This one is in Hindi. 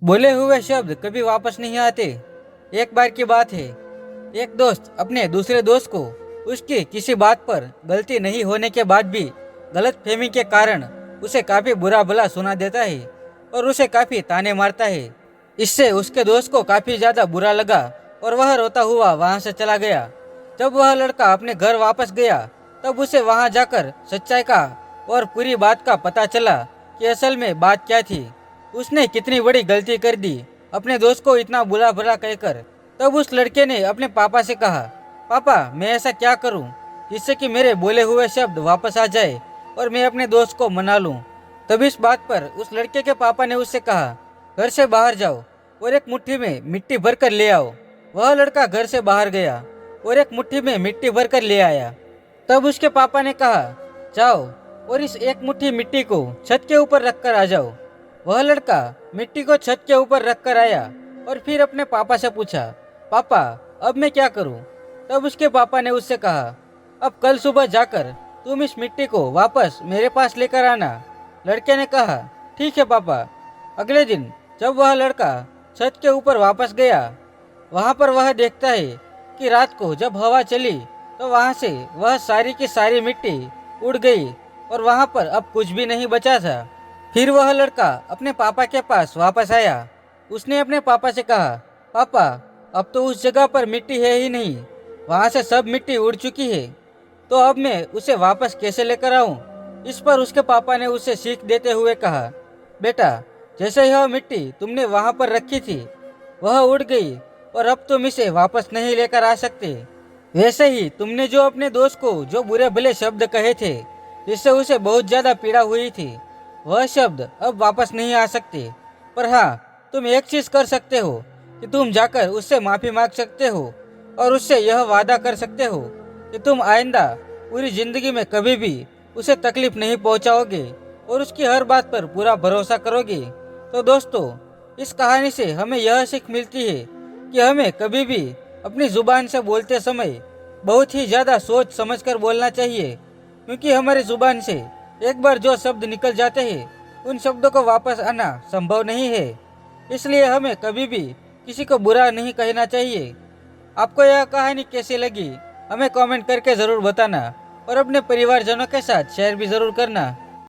बोले हुए शब्द कभी वापस नहीं आते। एक बार की बात है, एक दोस्त अपने दूसरे दोस्त को उसकी किसी बात पर गलती नहीं होने के बाद भी गलत फहमी के कारण उसे काफी बुरा भला सुना देता है और उसे काफी ताने मारता है। इससे उसके दोस्त को काफी ज्यादा बुरा लगा और वह रोता हुआ वहां से चला गया। जब वह लड़का अपने घर वापस गया तब उसे वहां जाकर सच्चाई का और पूरी बात का पता चला कि असल में बात क्या थी। उसने कितनी बड़ी गलती कर दी अपने दोस्त को इतना बुरा भला कहकर। तब उस लड़के ने अपने पापा से कहा, पापा मैं ऐसा क्या करूं जिससे कि मेरे बोले हुए शब्द वापस आ जाए और मैं अपने दोस्त को मना लूं। तब इस बात पर उस लड़के के पापा ने उससे कहा, घर से बाहर जाओ और एक मुट्ठी में मिट्टी भर कर ले आओ। वह लड़का घर से बाहर गया और एक मुट्ठी में मिट्टी भर कर ले आया। तब उसके पापा ने कहा, जाओ और इस एक मुट्ठी मिट्टी को छत के ऊपर रख कर आ जाओ। वह लड़का मिट्टी को छत के ऊपर रख कर आया और फिर अपने पापा से पूछा, पापा अब मैं क्या करूं? तब उसके पापा ने उससे कहा, अब कल सुबह जाकर तुम इस मिट्टी को वापस मेरे पास लेकर आना। लड़के ने कहा, ठीक है पापा। अगले दिन जब वह लड़का छत के ऊपर वापस गया, वहां पर वह देखता है कि रात को जब हवा चली तो वहां से वह सारी की सारी मिट्टी उड़ गई और वहां पर अब कुछ भी नहीं बचा था। फिर वह लड़का अपने पापा के पास वापस आया। उसने अपने पापा से कहा, पापा अब तो उस जगह पर मिट्टी है ही नहीं, वहां से सब मिट्टी उड़ चुकी है, तो अब मैं उसे वापस कैसे लेकर आऊं? इस पर उसके पापा ने उसे सीख देते हुए कहा, बेटा जैसे यह मिट्टी तुमने वहां पर रखी थी वह उड़ गई और अब तुम इसे वापस नहीं लेकर आ सकते। वैसे ही तुमने जो अपने दोस्त को जो बुरे भले शब्द कहे थे जिससे उसे बहुत ज्यादा पीड़ा हुई थी, वह शब्द अब वापस नहीं आ सकते। पर हाँ, तुम एक चीज कर सकते हो कि तुम जाकर उससे माफी मांग सकते हो और उससे यह वादा कर सकते हो कि तुम आइंदा पूरी जिंदगी में कभी भी उसे तकलीफ नहीं पहुंचाओगे और उसकी हर बात पर पूरा भरोसा करोगे। तो दोस्तों, इस कहानी से हमें यह सीख मिलती है कि हमें कभी भी अपनी जुबान से बोलते समय बहुत ही ज्यादा सोच समझकर बोलना चाहिए, क्योंकि हमारी जुबान से एक बार जो शब्द निकल जाते हैं उन शब्दों को वापस आना संभव नहीं है। इसलिए हमें कभी भी किसी को बुरा नहीं कहना चाहिए। आपको यह कहानी कैसी लगी हमें कमेंट करके ज़रूर बताना और अपने परिवारजनों के साथ शेयर भी ज़रूर करना।